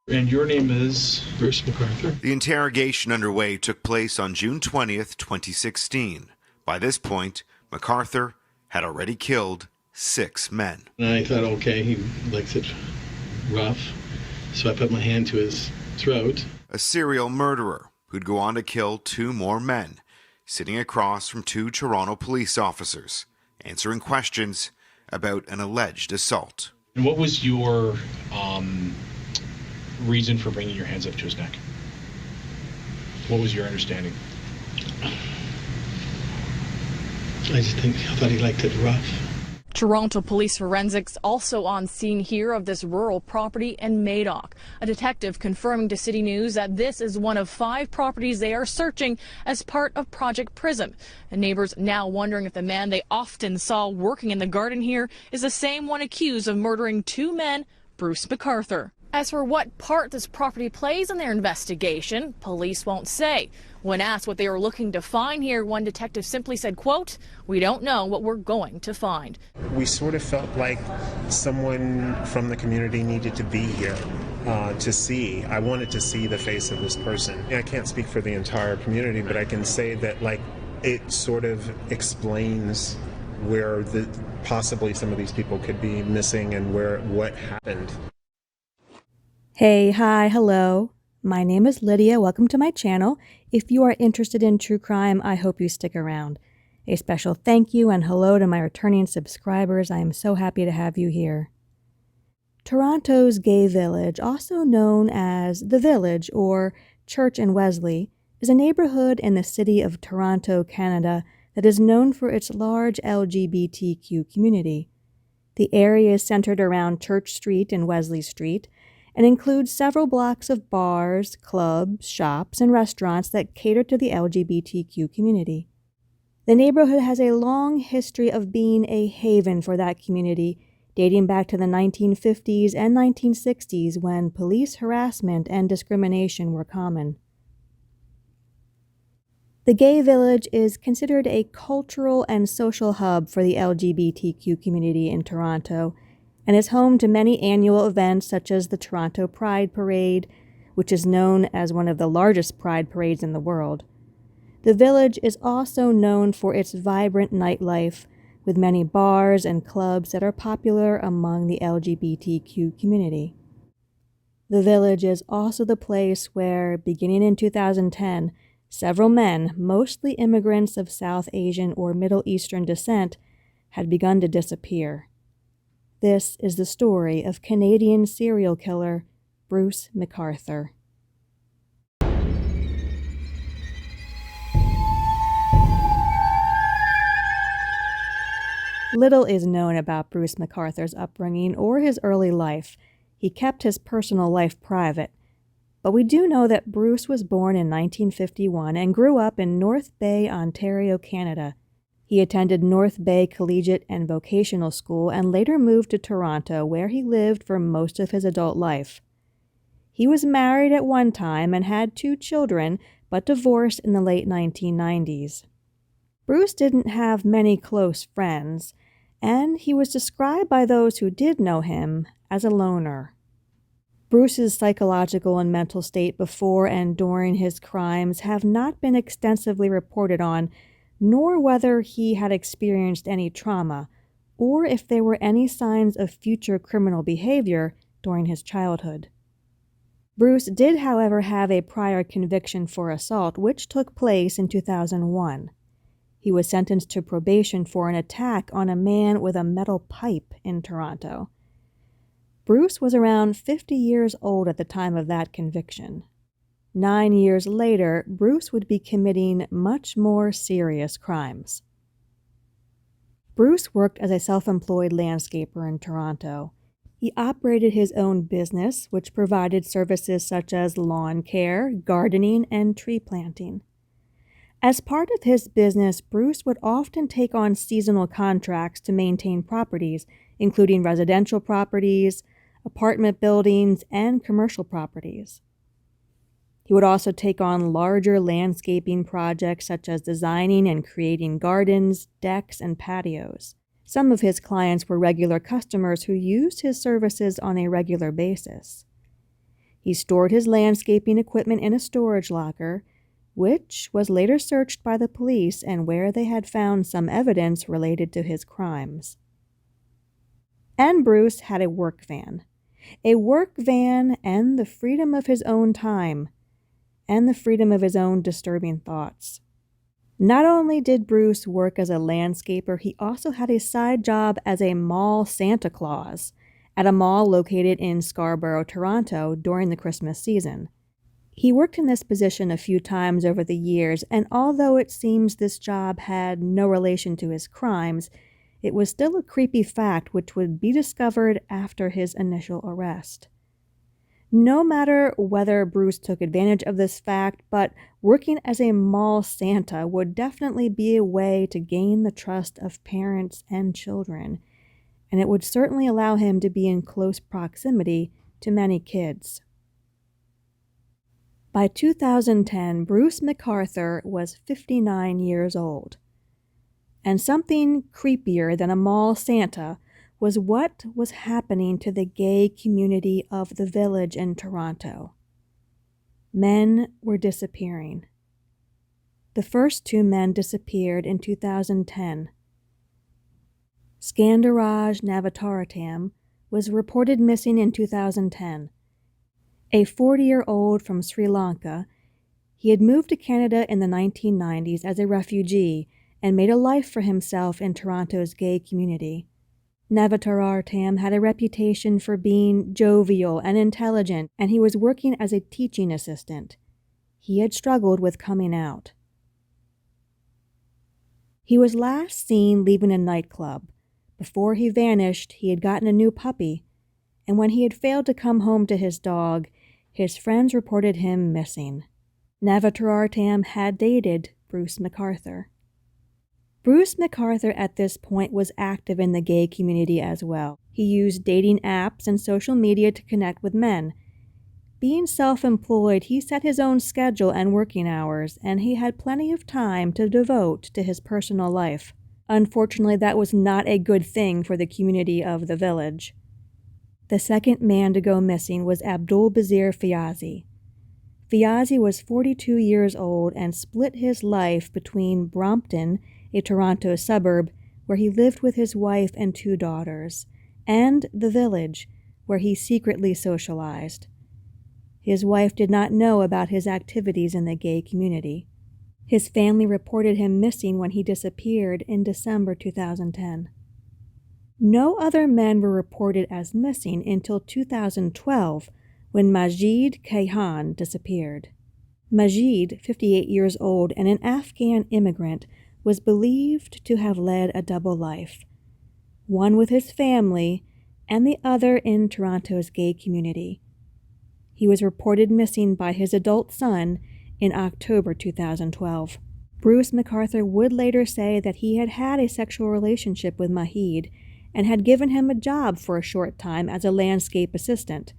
And your name is? Bruce McArthur. The interrogation underway took place on June 20th, 2016. By this point, McArthur had already killed 6 men. And I thought, okay, he likes it rough, so I put my hand to his throat. A serial murderer who'd go on to kill 2 more men, sitting across from 2 Toronto police officers, answering questions about an alleged assault. And what was your reason for bringing your hands up to his neck? What was your understanding? I thought he liked it rough. Toronto Police Forensics also on scene here of this rural property in Madoc. A detective confirming to City News that this is one of 5 properties they are searching as part of Project Prism. And neighbors now wondering if the man they often saw working in the garden here is the same one accused of murdering 2 men, Bruce McArthur. As for what part this property plays in their investigation, police won't say. When asked what they were looking to find here, one detective simply said, quote, "We don't know what we're going to find." We sort of felt like someone from the community needed to be here to see. I wanted to see the face of this person. I can't speak for the entire community, but I can say that it sort of explains where possibly some of these people could be missing and what happened. Hey, hi, hello. My name is Lydia. Welcome to my channel. If you are interested in true crime, I hope you stick around. A special thank you and hello to my returning subscribers. I am so happy to have you here. Toronto's Gay Village, also known as The Village or Church and Wesley, is a neighborhood in the city of Toronto, Canada that is known for its large LGBTQ community. The area is centered around Church Street and Wesley Street, and includes several blocks of bars, clubs, shops, and restaurants that cater to the LGBTQ community. The neighborhood has a long history of being a haven for that community, dating back to the 1950s and 1960s when police harassment and discrimination were common. The Gay Village is considered a cultural and social hub for the LGBTQ community in Toronto, and is home to many annual events such as the Toronto Pride Parade, which is known as one of the largest pride parades in the world. The village is also known for its vibrant nightlife, with many bars and clubs that are popular among the LGBTQ community. The village is also the place where, beginning in 2010, several men, mostly immigrants of South Asian or Middle Eastern descent, had begun to disappear. This is the story of Canadian serial killer Bruce McArthur. Little is known about Bruce McArthur's upbringing or his early life. He kept his personal life private. But we do know that Bruce was born in 1951 and grew up in North Bay, Ontario, Canada. He attended North Bay Collegiate and Vocational School and later moved to Toronto, where he lived for most of his adult life. He was married at one time and had 2 children, but divorced in the late 1990s. Bruce didn't have many close friends, and he was described by those who did know him as a loner. Bruce's psychological and mental state before and during his crimes have not been extensively reported on, nor whether he had experienced any trauma, or if there were any signs of future criminal behavior during his childhood. Bruce did, however, have a prior conviction for assault, which took place in 2001. He was sentenced to probation for an attack on a man with a metal pipe in Toronto. Bruce was around 50 years old at the time of that conviction. 9 years later, Bruce would be committing much more serious crimes. Bruce worked as a self-employed landscaper in Toronto. He operated his own business, which provided services such as lawn care, gardening, and tree planting. As part of his business, Bruce would often take on seasonal contracts to maintain properties, including residential properties, apartment buildings, and commercial properties. He would also take on larger landscaping projects such as designing and creating gardens, decks, and patios. Some of his clients were regular customers who used his services on a regular basis. He stored his landscaping equipment in a storage locker, which was later searched by the police and where they had found some evidence related to his crimes. And Bruce had a work van and the freedom of his own time, and the freedom of his own disturbing thoughts. Not only did Bruce work as a landscaper, he also had a side job as a mall Santa Claus at a mall located in Scarborough, Toronto during the Christmas season. He worked in this position a few times over the years, and although it seems this job had no relation to his crimes, it was still a creepy fact which would be discovered after his initial arrest. No matter whether Bruce took advantage of this fact, but working as a mall Santa would definitely be a way to gain the trust of parents and children, and it would certainly allow him to be in close proximity to many kids. By 2010, Bruce McArthur was 59 years old. And something creepier than a mall Santa was what was happening to the gay community of the Village in Toronto. Men were disappearing. The first 2 men disappeared in 2010. Skandaraj Navataratam was reported missing in 2010. A 40-year-old from Sri Lanka, he had moved to Canada in the 1990s as a refugee and made a life for himself in Toronto's gay community. Navataratam had a reputation for being jovial and intelligent, and he was working as a teaching assistant. He had struggled with coming out. He was last seen leaving a nightclub. Before he vanished, he had gotten a new puppy, and when he had failed to come home to his dog, his friends reported him missing. Navataratam had dated Bruce McArthur. Bruce McArthur at this point was active in the gay community as well. He used dating apps and social media to connect with men. Being self-employed, he set his own schedule and working hours, and he had plenty of time to devote to his personal life. Unfortunately, that was not a good thing for the community of the Village. The second man to go missing was Abdul Bazir Fiazi. Fiazi was 42 years old and split his life between Brompton, a Toronto suburb, where he lived with his wife and 2 daughters, and the Village, where he secretly socialized. His wife did not know about his activities in the gay community. His family reported him missing when he disappeared in December 2010. No other men were reported as missing until 2012, when Majid Kayhan disappeared. Majid, 58 years old and an Afghan immigrant, was believed to have led a double life, one with his family and the other in Toronto's gay community. He was reported missing by his adult son in October 2012. Bruce McArthur would later say that he had had a sexual relationship with Majid and had given him a job for a short time as a landscape assistant.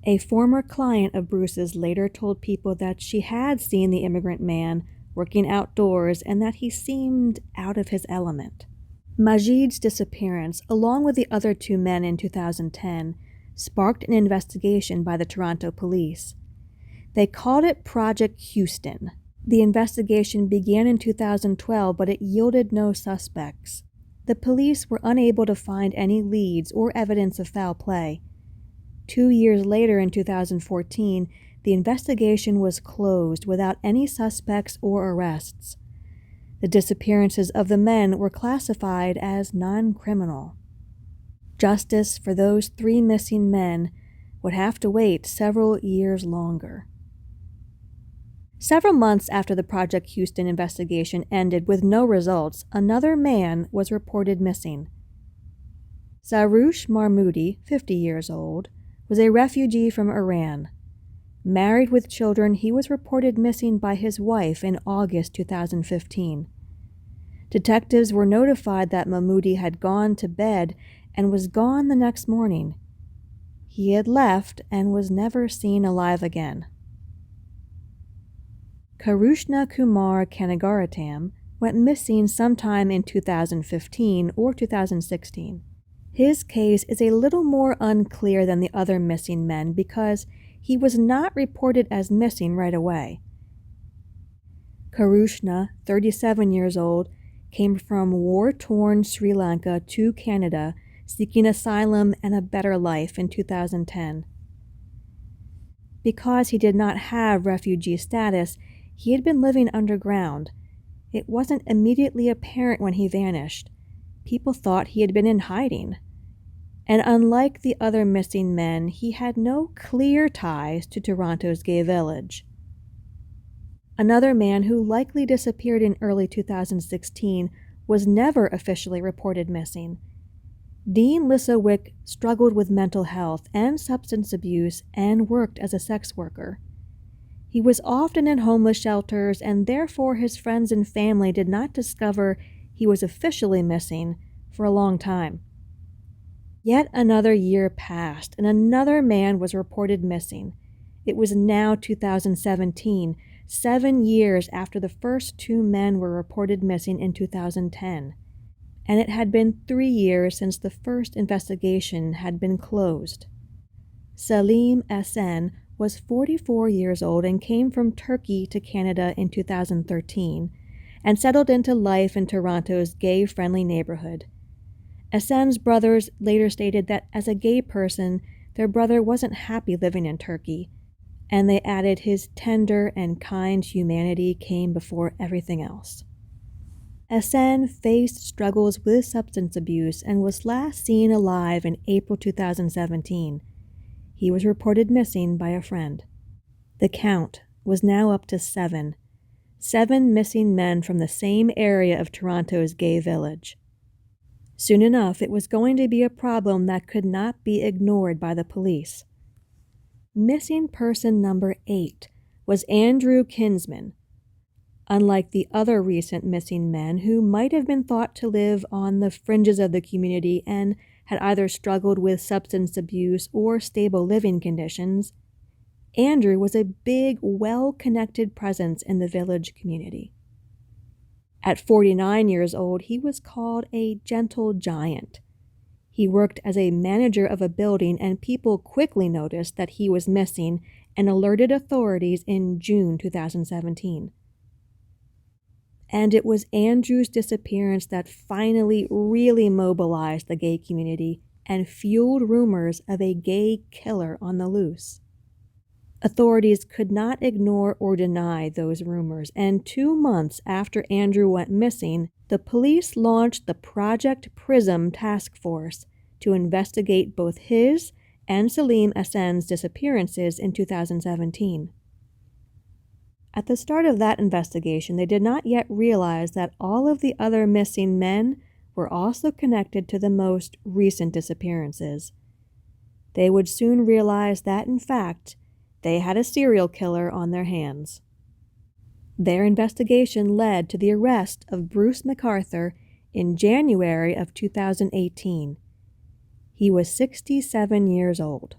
A former client of Bruce's later told people that she had seen the immigrant man working outdoors and that he seemed out of his element. Majid's disappearance, along with the other 2 men in 2010, sparked an investigation by the Toronto police. They called it Project Houston. The investigation began in 2012, but it yielded no suspects. The police were unable to find any leads or evidence of foul play. 2 years later, in 2014, the investigation was closed without any suspects or arrests. The disappearances of the men were classified as non-criminal. Justice for those 3 missing men would have to wait several years longer. Several months after the Project Houston investigation ended with no results, another man was reported missing. Sarush Mahmoodi, 50 years old, was a refugee from Iran. Married with children, he was reported missing by his wife in August 2015. Detectives were notified that Mahmoodi had gone to bed and was gone the next morning. He had left and was never seen alive again. Karushna Kumar Kanagaratam went missing sometime in 2015 or 2016. His case is a little more unclear than the other missing men because he was not reported as missing right away. Karushna, 37 years old, came from war-torn Sri Lanka to Canada seeking asylum and a better life in 2010. Because he did not have refugee status, he had been living underground. It wasn't immediately apparent when he vanished. People thought he had been in hiding. And unlike the other missing men, he had no clear ties to Toronto's gay village. Another man who likely disappeared in early 2016 was never officially reported missing. Dean Lissowick struggled with mental health and substance abuse and worked as a sex worker. He was often in homeless shelters, and therefore his friends and family did not discover he was officially missing for a long time. Yet another year passed, and another man was reported missing. It was now 2017, 7 years after the first 2 men were reported missing in 2010. And it had been 3 years since the first investigation had been closed. Salim Esen was 44 years old and came from Turkey to Canada in 2013 and settled into life in Toronto's gay-friendly neighborhood. Esen's brothers later stated that as a gay person, their brother wasn't happy living in Turkey, and they added his tender and kind humanity came before everything else. Esen faced struggles with substance abuse and was last seen alive in April 2017. He was reported missing by a friend. The count was now up to 7. 7 missing men from the same area of Toronto's gay village. Soon enough, it was going to be a problem that could not be ignored by the police. Missing person number 8 was Andrew Kinsman. Unlike the other recent missing men who might have been thought to live on the fringes of the community and had either struggled with substance abuse or stable living conditions, Andrew was a big, well-connected presence in the village community. At 49 years old, he was called a gentle giant. He worked as a manager of a building, and people quickly noticed that he was missing and alerted authorities in June 2017. And it was Andrew's disappearance that finally really mobilized the gay community and fueled rumors of a gay killer on the loose. Authorities could not ignore or deny those rumors, and 2 months after Andrew went missing, the police launched the Project Prism task force to investigate both his and Salim Esen's disappearances in 2017. At the start of that investigation, they did not yet realize that all of the other missing men were also connected to the most recent disappearances. They would soon realize that, in fact, they had a serial killer on their hands. Their investigation led to the arrest of Bruce McArthur in January of 2018. He was 67 years old.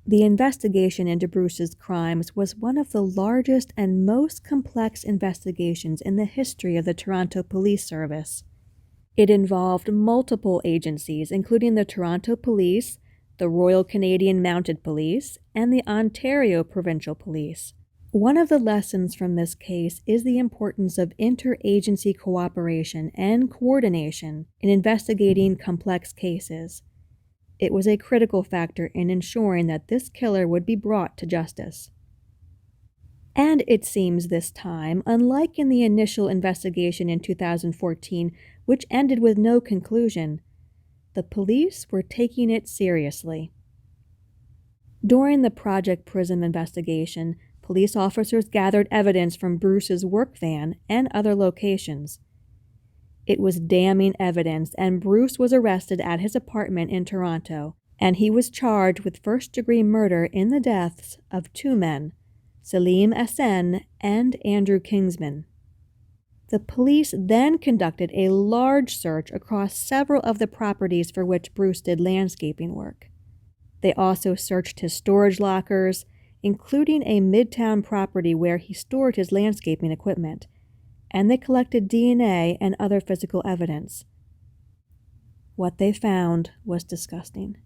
The investigation into Bruce's crimes was one of the largest and most complex investigations in the history of the Toronto Police Service. It involved multiple agencies, including the Toronto Police, the Royal Canadian Mounted Police, and the Ontario Provincial Police. One of the lessons from this case is the importance of interagency cooperation and coordination in investigating complex cases. It was a critical factor in ensuring that this killer would be brought to justice. And it seems this time, unlike in the initial investigation in 2014, which ended with no conclusion, the police were taking it seriously. During the Project Prism investigation, police officers gathered evidence from Bruce's work van and other locations. It was damning evidence, and Bruce was arrested at his apartment in Toronto, and he was charged with first-degree murder in the deaths of 2 men, Salim Esen and Andrew Kinsman. The police then conducted a large search across several of the properties for which Bruce did landscaping work. They also searched his storage lockers, including a Midtown property where he stored his landscaping equipment, and they collected DNA and other physical evidence. What they found was disgusting.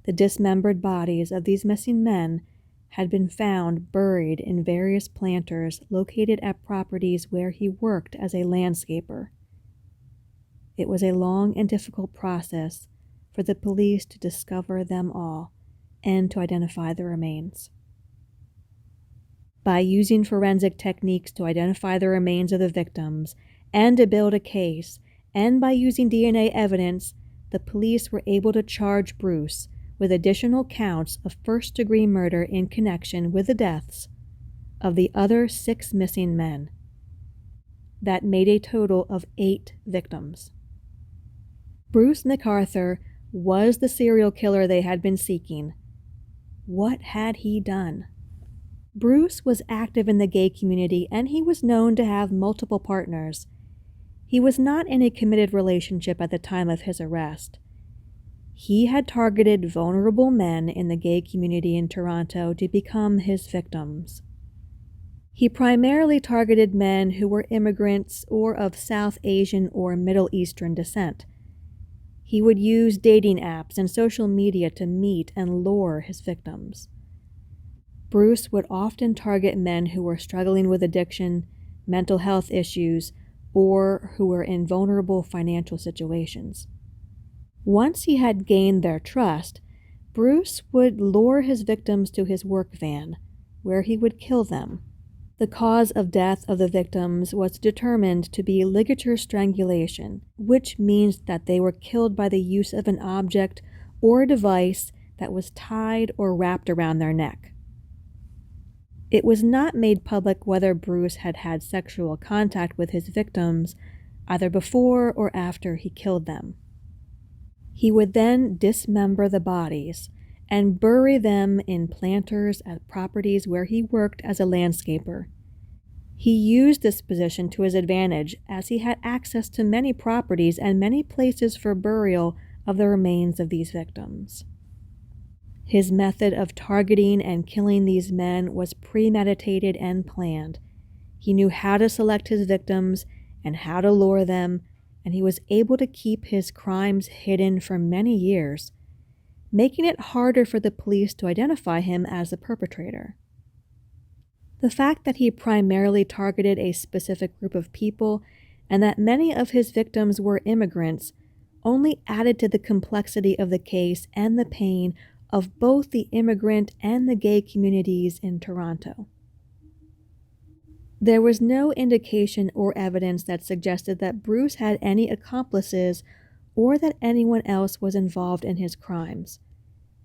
The dismembered bodies of these missing men had been found buried in various planters located at properties where he worked as a landscaper. It was a long and difficult process for the police to discover them all and to identify the remains. By using forensic techniques to identify the remains of the victims and to build a case, and by using DNA evidence, the police were able to charge Bruce with additional counts of first-degree murder in connection with the deaths of the other 6 missing men. That made a total of 8 victims. Bruce McArthur was the serial killer they had been seeking. What had he done? Bruce was active in the gay community, and he was known to have multiple partners. He was not in a committed relationship at the time of his arrest. He had targeted vulnerable men in the gay community in Toronto to become his victims. He primarily targeted men who were immigrants or of South Asian or Middle Eastern descent. He would use dating apps and social media to meet and lure his victims. Bruce would often target men who were struggling with addiction, mental health issues, or who were in vulnerable financial situations. Once he had gained their trust, Bruce would lure his victims to his work van, where he would kill them. The cause of death of the victims was determined to be ligature strangulation, which means that they were killed by the use of an object or a device that was tied or wrapped around their neck. It was not made public whether Bruce had had sexual contact with his victims either before or after he killed them. He would then dismember the bodies and bury them in planters at properties where he worked as a landscaper. He used this position to his advantage as he had access to many properties and many places for burial of the remains of these victims. His method of targeting and killing these men was premeditated and planned. He knew how to select his victims and how to lure them, and he was able to keep his crimes hidden for many years, making it harder for the police to identify him as the perpetrator. The fact that he primarily targeted a specific group of people and that many of his victims were immigrants only added to the complexity of the case and the pain of both the immigrant and the gay communities in Toronto. There was no indication or evidence that suggested that Bruce had any accomplices or that anyone else was involved in his crimes.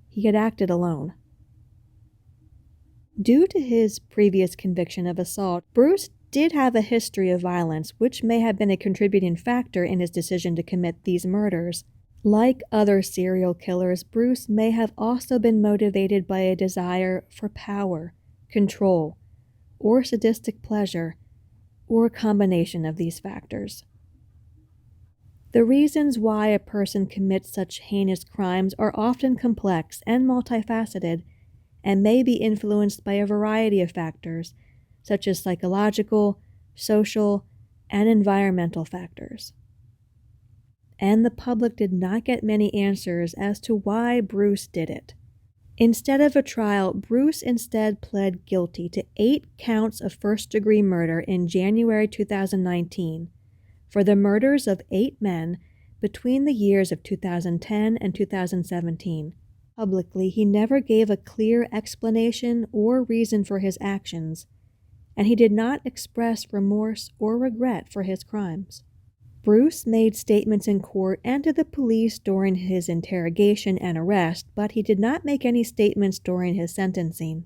He had acted alone. Due to his previous conviction of assault, Bruce did have a history of violence, which may have been a contributing factor in his decision to commit these murders. Like other serial killers, Bruce may have also been motivated by a desire for power, control, or sadistic pleasure, or a combination of these factors. The reasons why a person commits such heinous crimes are often complex and multifaceted, and may be influenced by a variety of factors, such as psychological, social, and environmental factors. And the public did not get many answers as to why Bruce did it. Instead of a trial, Bruce instead pled guilty to 8 counts of first-degree murder in January 2019 for the murders of 8 men between the years of 2010 and 2017. Publicly, he never gave a clear explanation or reason for his actions, and he did not express remorse or regret for his crimes. Bruce made statements in court and to the police during his interrogation and arrest, but he did not make any statements during his sentencing.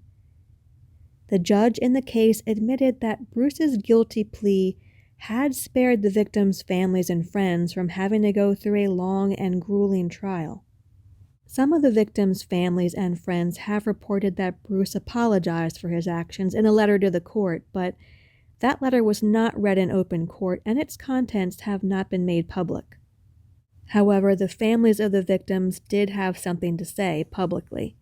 The judge in the case admitted that Bruce's guilty plea had spared the victims' families and friends from having to go through a long and grueling trial. Some of the victims' families and friends have reported that Bruce apologized for his actions in a letter to the court, but that letter was not read in open court and its contents have not been made public. However, the families of the victims did have something to say publicly.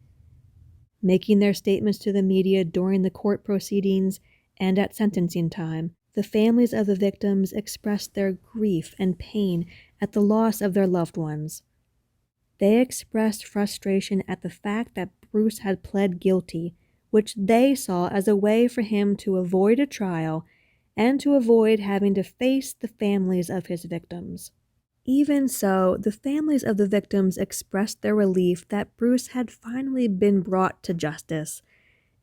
Making their statements to the media during the court proceedings and at sentencing time, the families of the victims expressed their grief and pain at the loss of their loved ones. They expressed frustration at the fact that Bruce had pled guilty, which they saw as a way for him to avoid a trial and to avoid having to face the families of his victims. Even so, the families of the victims expressed their relief that Bruce had finally been brought to justice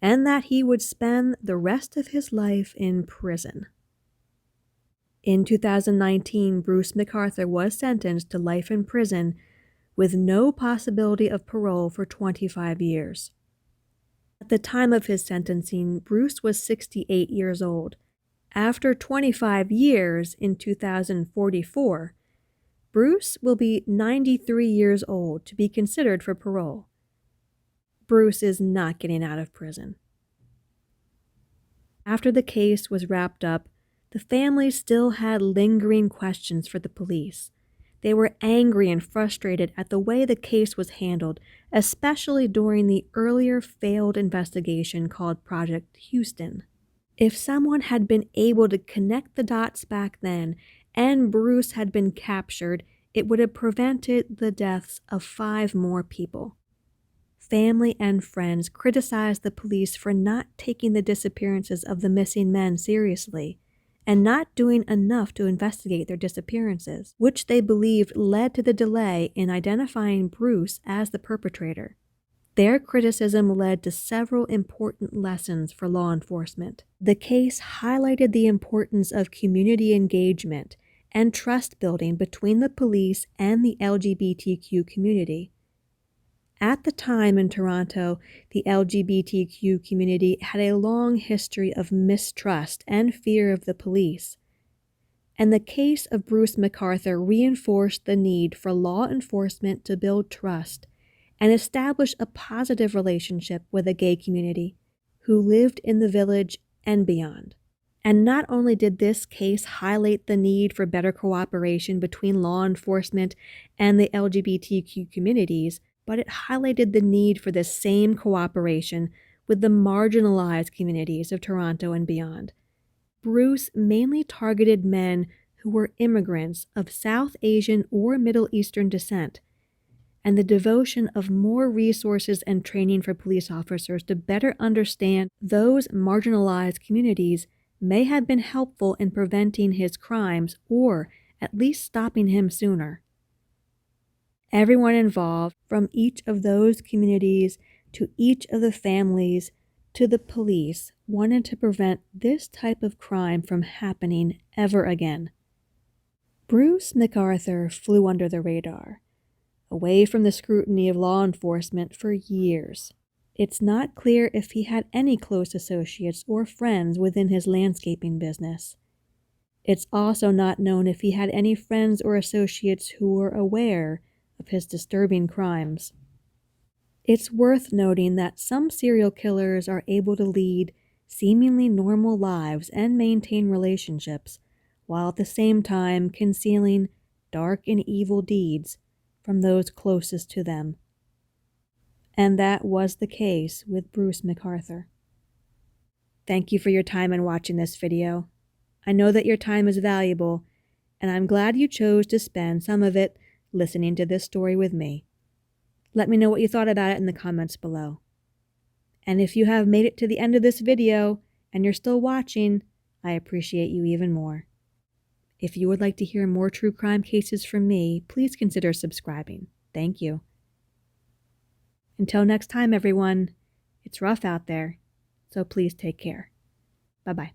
and that he would spend the rest of his life in prison. In 2019, Bruce McArthur was sentenced to life in prison with no possibility of parole for 25 years. At the time of his sentencing, Bruce was 68 years old. After 25 years, in 2044, Bruce will be 93 years old to be considered for parole. Bruce is not getting out of prison. After the case was wrapped up, the family still had lingering questions for the police. They were angry and frustrated at the way the case was handled, especially during the earlier failed investigation called Project Houston. If someone had been able to connect the dots back then and Bruce had been captured, it would have prevented the deaths of 5 more people. Family and friends criticized the police for not taking the disappearances of the missing men seriously and not doing enough to investigate their disappearances, which they believed led to the delay in identifying Bruce as the perpetrator. Their criticism led to several important lessons for law enforcement. The case highlighted the importance of community engagement and trust building between the police and the LGBTQ community. At the time in Toronto, the LGBTQ community had a long history of mistrust and fear of the police, and the case of Bruce McArthur reinforced the need for law enforcement to build trust and establish a positive relationship with the gay community who lived in the village and beyond. And not only did this case highlight the need for better cooperation between law enforcement and the LGBTQ communities, but it highlighted the need for the same cooperation with the marginalized communities of Toronto and beyond. Bruce mainly targeted men who were immigrants of South Asian or Middle Eastern descent, and the devotion of more resources and training for police officers to better understand those marginalized communities may have been helpful in preventing his crimes or at least stopping him sooner. Everyone involved, from each of those communities to each of the families to the police, wanted to prevent this type of crime from happening ever again. Bruce McArthur flew under the radar, away from the scrutiny of law enforcement for years. It's not clear if he had any close associates or friends within his landscaping business. It's also not known if he had any friends or associates who were aware of his disturbing crimes. It's worth noting that some serial killers are able to lead seemingly normal lives and maintain relationships, while at the same time concealing dark and evil deeds from those closest to them. And that was the case with Bruce McArthur. Thank you for your time in watching this video. I know that your time is valuable, and I'm glad you chose to spend some of it listening to this story with me. Let me know what you thought about it in the comments below. And if you have made it to the end of this video and you're still watching, I appreciate you even more. If you would like to hear more true crime cases from me, please consider subscribing. Thank you. Until next time, everyone, it's rough out there, so please take care. Bye-bye.